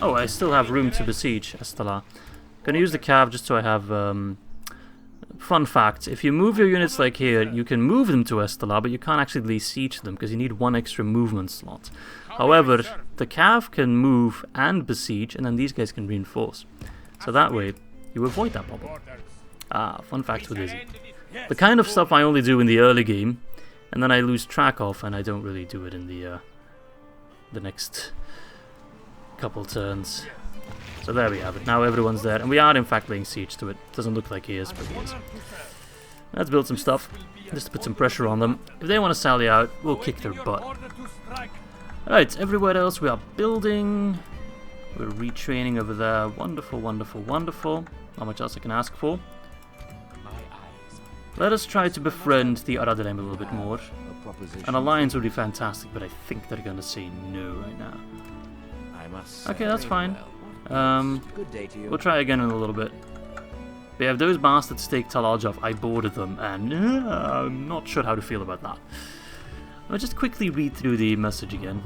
Oh, I still have room to besiege Esthala. Going to use the cav just so I have... Fun fact, if you move your units like here, you can move them to Esthala, but you can't actually siege them because you need 1 extra movement slot. However, the cav can move and besiege, and then these guys can reinforce. So that way, you avoid that problem. Ah, fun fact with Izzy. The kind of stuff I only do in the early game, and then I lose track of, and I don't really do it in the next couple turns. So there we have it. Now everyone's there, and we are in fact laying siege to it. Doesn't look like he is, but he is. Let's build some stuff, just to put some pressure on them. If they want to sally out, we'll kick their butt. Alright, everywhere else we are building. We're retraining over there. Wonderful, wonderful, wonderful. Not much else I can ask for. Let us try to befriend the Haradrim a little bit more. An alliance would be fantastic, but I think they're going to say no right now. Okay, that's fine. We'll try again in a little bit. But yeah, if those bastards take Tal Aljaf, I boarded them, and I'm not sure how to feel about that. I'll just quickly read through the message again.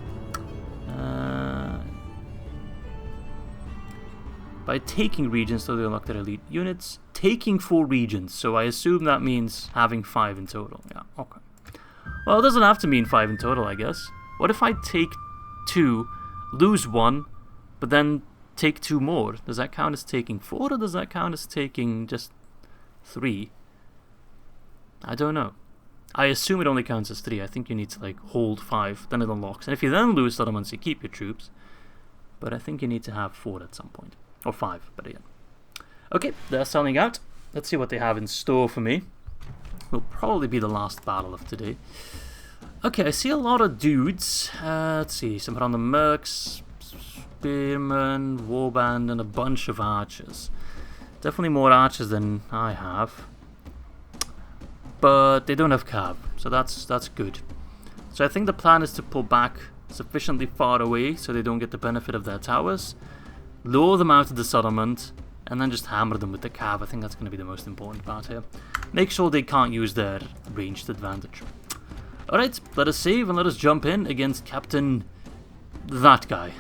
By taking regions, so they unlock their elite units. Taking 4 regions, so I assume that means having 5 in total. Yeah, okay. Well, it doesn't have to mean 5 in total, I guess. What if I take 2, lose 1, but then take 2 more? Does that count as taking 4, or does that count as taking just 3? I don't know. I assume it only counts as 3. I think you need to like hold 5, then it unlocks. And if you then lose settlements, you keep your troops. But I think you need to have 4 at some point. Or 5, better yet. Okay, they're selling out. Let's see what they have in store for me. Will probably be the last battle of today. Okay, I see a lot of dudes. Let's see, some on the mercs, spearmen, warband, and a bunch of archers. Definitely more archers than I have. But they don't have cav, so that's good. So I think the plan is to pull back sufficiently far away so they don't get the benefit of their towers, lure them out of the settlement, and then just hammer them with the cav. I think that's going to be the most important part here. Make sure they can't use their ranged advantage. Alright, let us save and let us jump in against Captain... that guy.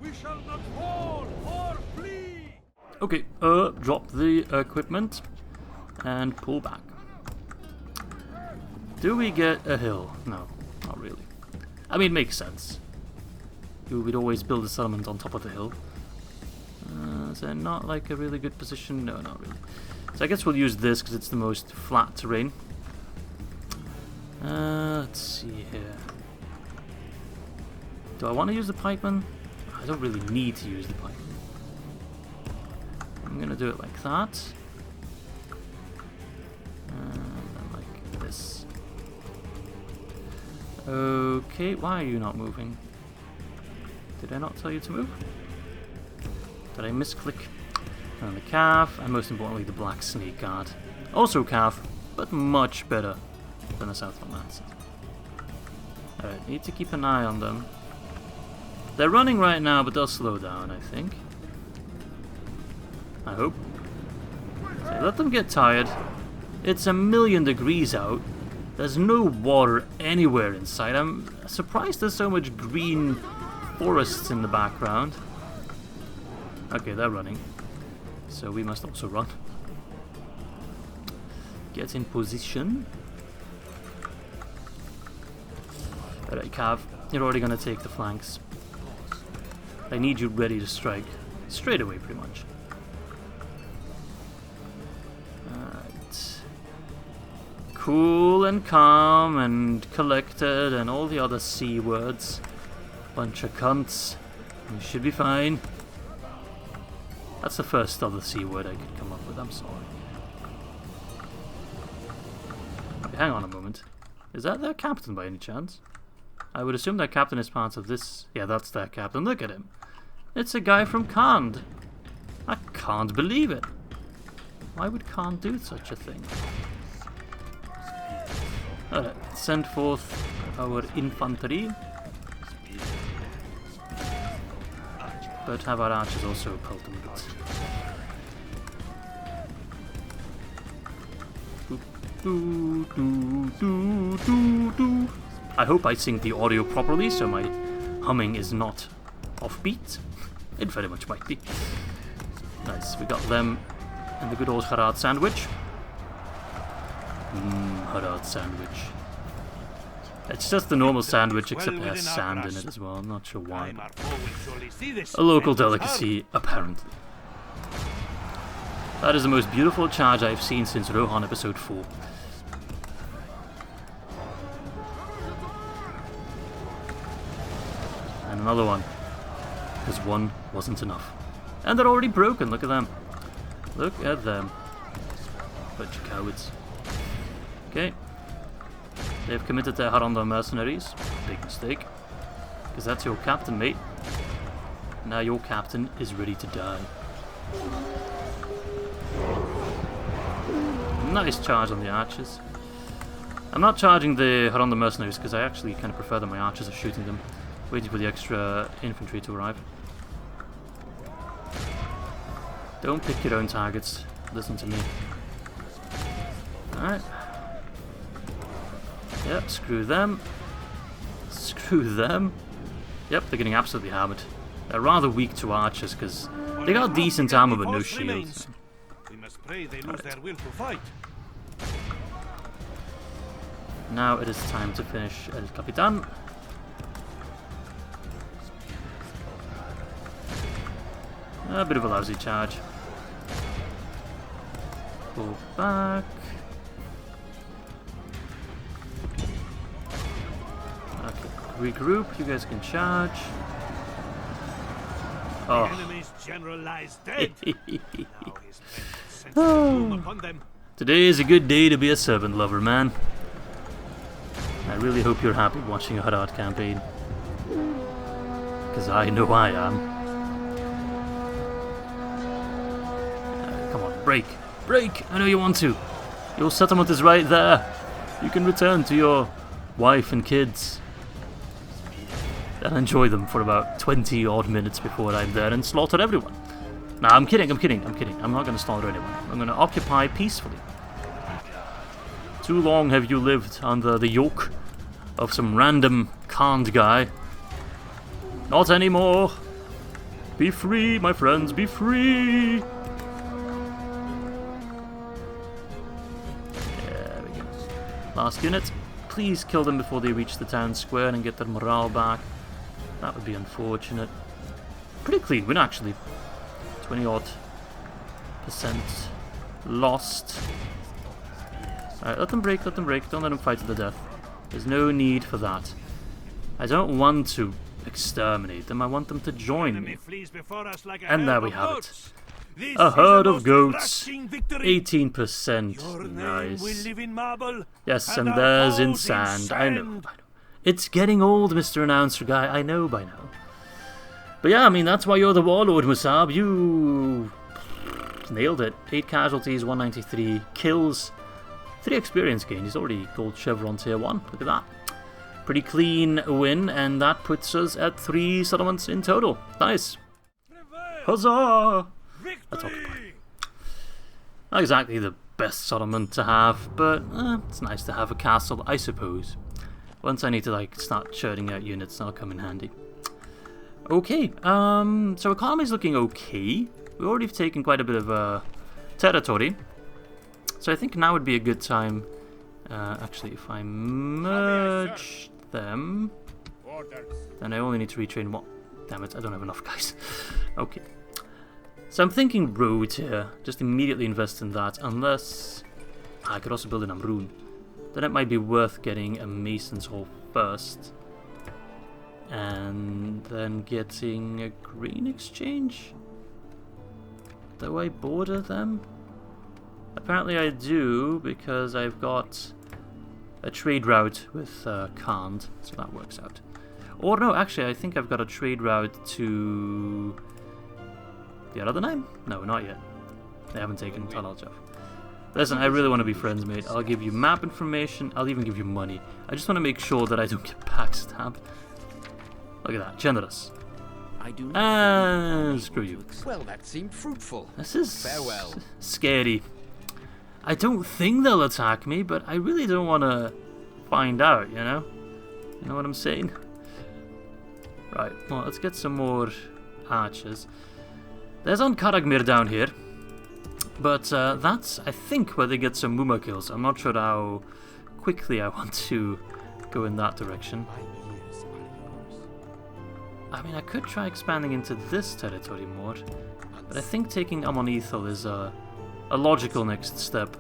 We shall not fall or flee. Okay, drop the equipment and pull back. Do we get a hill? No, not really. I mean, it makes sense. We'd always build a settlement on top of the hill. Is there not like a really good position? No, not really. So I guess we'll use this because it's the most flat terrain. Let's see here. Do I want to use the pikeman? I don't really need to use the pikeman. I'm gonna do it like that. And then like this. Okay, why are you not moving? Did I not tell you to move? Did I misclick? And the calf, and most importantly the black snake guard. Also calf, but much better than the Southland Lancer. Alright, need to keep an eye on them. They're running right now, but they'll slow down, I think. I hope. Okay, let them get tired. It's 1,000,000 degrees out. There's no water anywhere in sight. I'm surprised there's so much green forests in the background. Okay, they're running. So we must also run. Get in position. Alright, Cav, you're already going to take the flanks. I need you ready to strike. Straight away, pretty much. Alright. Cool and calm and collected and all the other C words. Bunch of cunts. You should be fine. That's the first other C word I could come up with, I'm sorry. Okay, hang on a moment. Is that their captain by any chance? I would assume their captain is part of this. Yeah, that's their captain. Look at him. It's a guy from Khand. I can't believe it. Why would Khand do such a thing? Alright, send forth our infantry. But have our archers also pelt them a bit. Do, do, do, do, do. I hope I sync the audio properly so my humming is not offbeat. It very much might be. Nice, we got them and the good old Harad sandwich. Harad sandwich. It's just the normal sandwich except it has sand in it as well. I'm not sure why. A local delicacy, apparently. That is the most beautiful charge I've seen since Rohan episode 4. And another one. Because one wasn't enough. And they're already broken, look at them. Look at them. Bunch of cowards. Okay. They've committed their Haradrim mercenaries. Big mistake. Because that's your captain, mate. Now your captain is ready to die. Nice charge on the archers. I'm not charging the Haradrim mercenaries because I actually kind of prefer that my archers are shooting them. Waiting for the extra infantry to arrive. Don't pick your own targets. Listen to me. Alright. Yep, screw them. Screw them. Yep, they're getting absolutely hammered. They're rather weak to archers because they got decent armor but no shields. We must pray they lose their will to fight. Now it is time to finish El Capitan. A bit of a lousy charge. Pull back. Okay, regroup. You guys can charge. Oh. The enemy's general lies dead. Now his men sense doom upon them. Today is a good day to be a servant lover, man. I really hope you're happy watching a Harad campaign. Because I know I am. Come on, break. Break! I know you want to. Your settlement is right there. You can return to your wife and kids and enjoy them for about 20 odd minutes before I'm there and slaughter everyone. Nah, I'm kidding. I'm not going to slaughter anyone. I'm going to occupy peacefully. Too long have you lived under the yoke of some random Khand guy. Not anymore. Be free, my friends, be free. There we go. Last unit. Please kill them before they reach the town square and get their morale back. That would be unfortunate. Pretty clean win, actually. 20-odd% lost. Alright, let them break. Don't let them fight to the death. There's no need for that. I don't want to exterminate them, I want them to join me. And there we have it. A herd of goats. 18%. Nice. Yes, and there's in sand. I know. It's getting old, Mr. Announcer Guy. I know by now. But yeah, I mean, that's why you're the warlord, Musab. You nailed it. 8 casualties, 193 kills, 3 experience gains. He's already gold chevron tier 1. Look at that. Pretty clean win, and that puts us at 3 settlements in total. Nice. Huzzah! Let's occupy. Not exactly the best settlement to have, but it's nice to have a castle, I suppose. Once I need to like start churning out units, that'll come in handy. Okay, so economy's looking okay. We've already taken quite a bit of territory, so I think now would be a good time. Actually, if I merge them, then I only need to retrain one. Damn it, I don't have enough guys. Okay, so I'm thinking road here. Just immediately invest in that, unless I could also build an Amrûn. Then it might be worth getting a Mason's Hall first. And then getting a grain exchange? Do I border them? Apparently I do, because I've got a trade route with Khand, so that works out. Or no, actually I think I've got a trade route to the other name? No, not yet. They haven't taken Talaljaf. Listen, I really want to be friends, mate. I'll give you map information, I'll even give you money. I just want to make sure that I don't get backstabbed. Look at that, generous. I do not screw you. Well, that seemed fruitful. This is farewell. Scary. I don't think they'll attack me, but I really don't want to find out, you know? You know what I'm saying? Right, well, let's get some more archers. There's Karagmir down here. But that's, I think, where they get some Muma kills. I'm not sure how quickly I want to go in that direction. I mean, I could try expanding into this territory more, but I think taking Amon Ethel is a logical next step.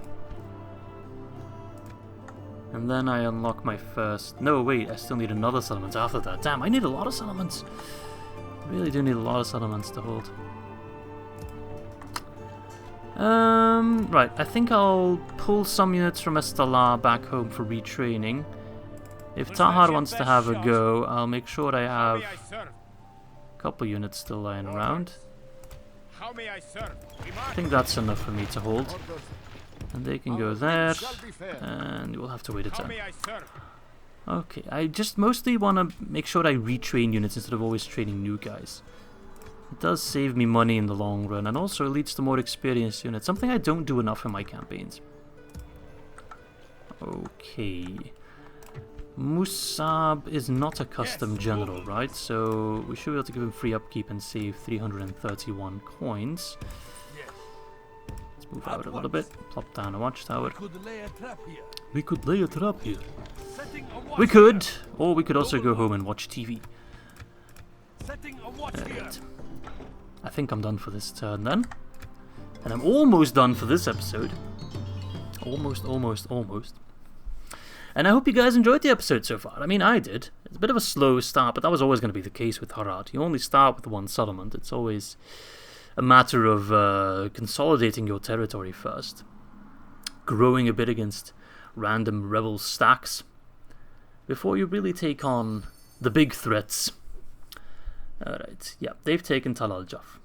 And then I unlock my first... No, wait, I still need another settlement after that. Damn, I need a lot of settlements. I really do need a lot of settlements to hold. Right, I think I'll pull some units from Esthala back home for retraining. If Tahar wants to have a go, I'll make sure I have a couple units still lying around. I think that's enough for me to hold. And they can go there, and we'll have to wait a turn. Okay, I just mostly want to make sure I retrain units instead of always training new guys. It does save me money in the long run, and also it leads to more experienced units, something I don't do enough in my campaigns. Okay. Musab is not a custom general, right? So we should be able to give him free upkeep and save 331 coins. Let's move out a little bit, plop down a watchtower. We could lay a trap here. We could, or we could also go home and watch TV. Right. I think I'm done for this turn then. And I'm almost done for this episode. Almost. And I hope you guys enjoyed the episode so far. I mean, I did. It's a bit of a slow start, but that was always going to be the case with Harad. You only start with one settlement. It's always a matter of consolidating your territory first. Growing a bit against random rebel stacks. Before you really take on the big threats. Alright, yeah, they've taken Talaljaf.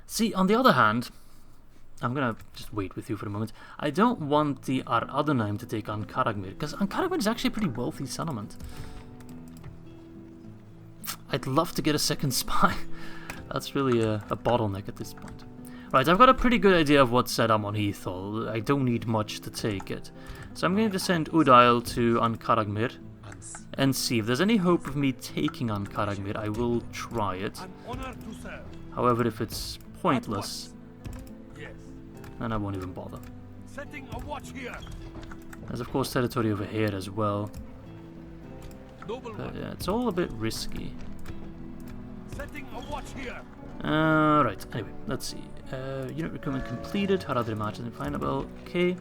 See, on the other hand, I'm gonna just wait with you for a moment. I don't want the Ar-Adonheim to take on Karagmir, because Karagmir is actually a pretty wealthy settlement. I'd love to get a second spy. That's really a bottleneck at this point. Right, I've got a pretty good idea of what's set up on Ethel. I don't need much to take it. So I'm going to send Udail to Ankaragmir and see if there's any hope of me taking Ankaragmir. I will try it. However, if it's pointless, then I won't even bother. Setting a watch here. There's of course territory over here as well. But yeah, it's all a bit risky. Setting a watch here. Right, anyway, let's see. Unit recruitment completed. Haradrim matches in Finable. Okay.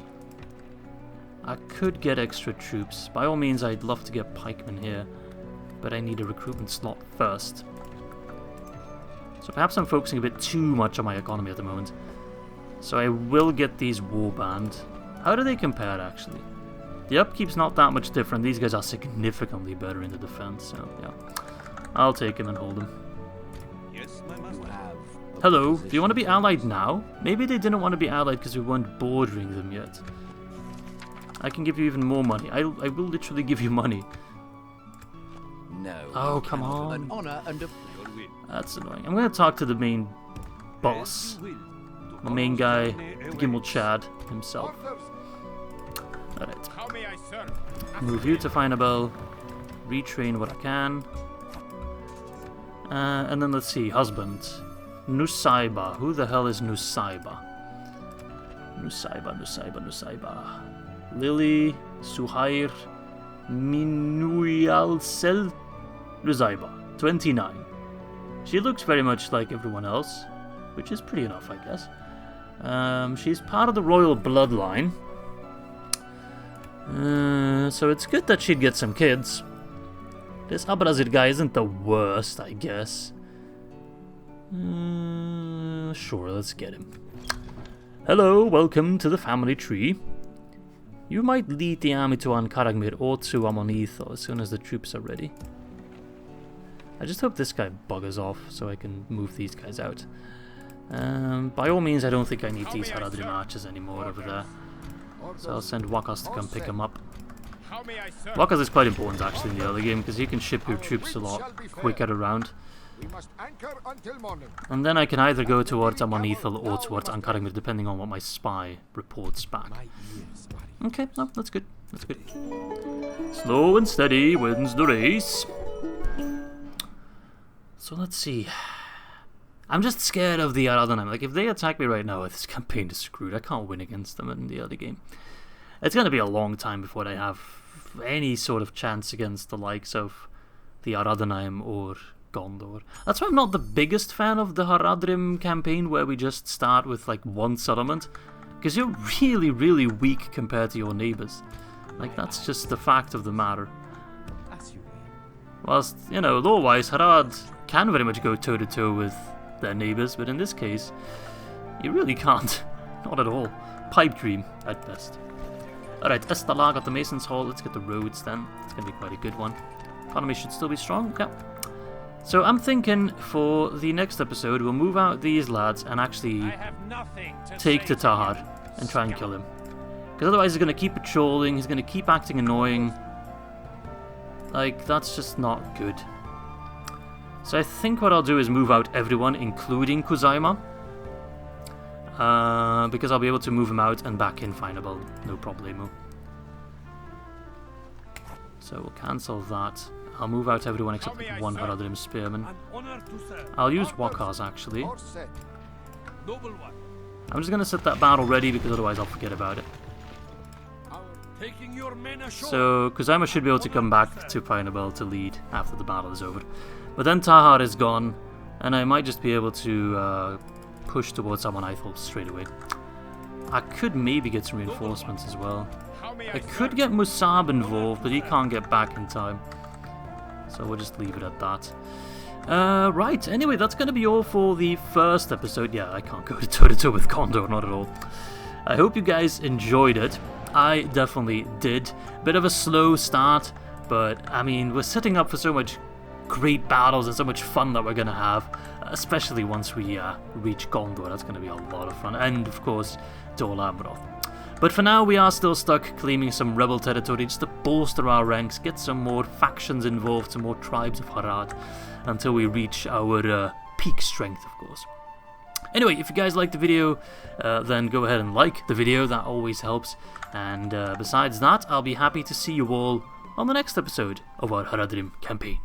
I could get extra troops. By all means, I'd love to get pikemen here. But I need a recruitment slot first. So perhaps I'm focusing a bit too much on my economy at the moment. So I will get these warband. How do they compare, actually? The upkeep's not that much different. These guys are significantly better in the defense, so yeah. I'll take them and hold them. Yes, my master. Hello, do you want to be allied now? Maybe they didn't want to be allied because we weren't bordering them yet. I can give you even more money. I will literally give you money. No. Oh, come on. An honor and a... That's annoying. I'm going to talk to the main boss. The main guy, Gimel Chad himself. Alright. How may I serve? Move you to Finable. Retrain what I can. And then let's see. Husband. Nusaiba. Who the hell is Nusaiba? Nusaiba. Lily. Suhair. Minuyalsel. Nusaiba. 29. She looks very much like everyone else, which is pretty enough, I guess. She's part of the royal bloodline. So it's good that she'd get some kids. This Abrazir guy isn't the worst, I guess. Sure, let's get him. Hello, welcome to the family tree. You might lead the army to Ankaragmir or to Amonitho as soon as the troops are ready. I just hope this guy buggers off so I can move these guys out. By all means, I don't think I need these Haradrim archers anymore over there. So I'll send Wakas to come pick him up. Wakas is quite important actually in the early game because he can ship your troops a lot quicker around. And then I can either go towards Amonithal or towards Ankaragmir depending on what my spy reports back. Okay, no, that's good. That's good. Slow and steady wins the race. So let's see. I'm just scared of the Haradrim. Like, if they attack me right now, this campaign is screwed. I can't win against them in the early game. It's going to be a long time before I have any sort of chance against the likes of the Haradrim or Gondor. That's why I'm not the biggest fan of the Haradrim campaign, where we just start with, like, one settlement. Because you're really, really weak compared to your neighbours. Like, that's just the fact of the matter. Whilst, you know, lore-wise, Harad can very much go toe-to-toe with their neighbours, but in this case, you really can't. Not at all. Pipe dream, at best. Alright, Esthala got the Mason's Hall. Let's get the roads then. It's going to be quite a good one. Economy should still be strong. Okay. So I'm thinking for the next episode, we'll move out these lads and actually take to Tahar and try and kill him. Because otherwise he's going to keep patrolling, he's going to keep acting annoying. Like, that's just not good. So I think what I'll do is move out everyone, including Kuzaima. Because I'll be able to move him out and back in Finable, no problemo. So we'll cancel that. I'll move out everyone except like one Haradrim Spearman. I'll use Wakas actually. I'm just going to set that battle ready because otherwise I'll forget about it. So Kuzaima should be able to come back to Finable to lead after the battle is over. But then Tahar is gone, and I might just be able to push towards Amonithal straight away. I could maybe get some reinforcements as well. I could get Musab involved, but he can't get back in time. So we'll just leave it at that. Right, anyway, that's going to be all for the first episode. Yeah, I can't go toe-to-toe with Gondor, not at all. I hope you guys enjoyed it. I definitely did. Bit of a slow start, but I mean, we're setting up for so much great battles and so much fun that we're going to have, especially once we reach Gondor. That's going to be a lot of fun. And, of course, Dol Amroth. But for now, we are still stuck claiming some rebel territory just to bolster our ranks, get some more factions involved, some more tribes of Harad, until we reach our peak strength, of course. Anyway, if you guys liked the video, then go ahead and like the video, that always helps. And besides that, I'll be happy to see you all on the next episode of our Haradrim campaign.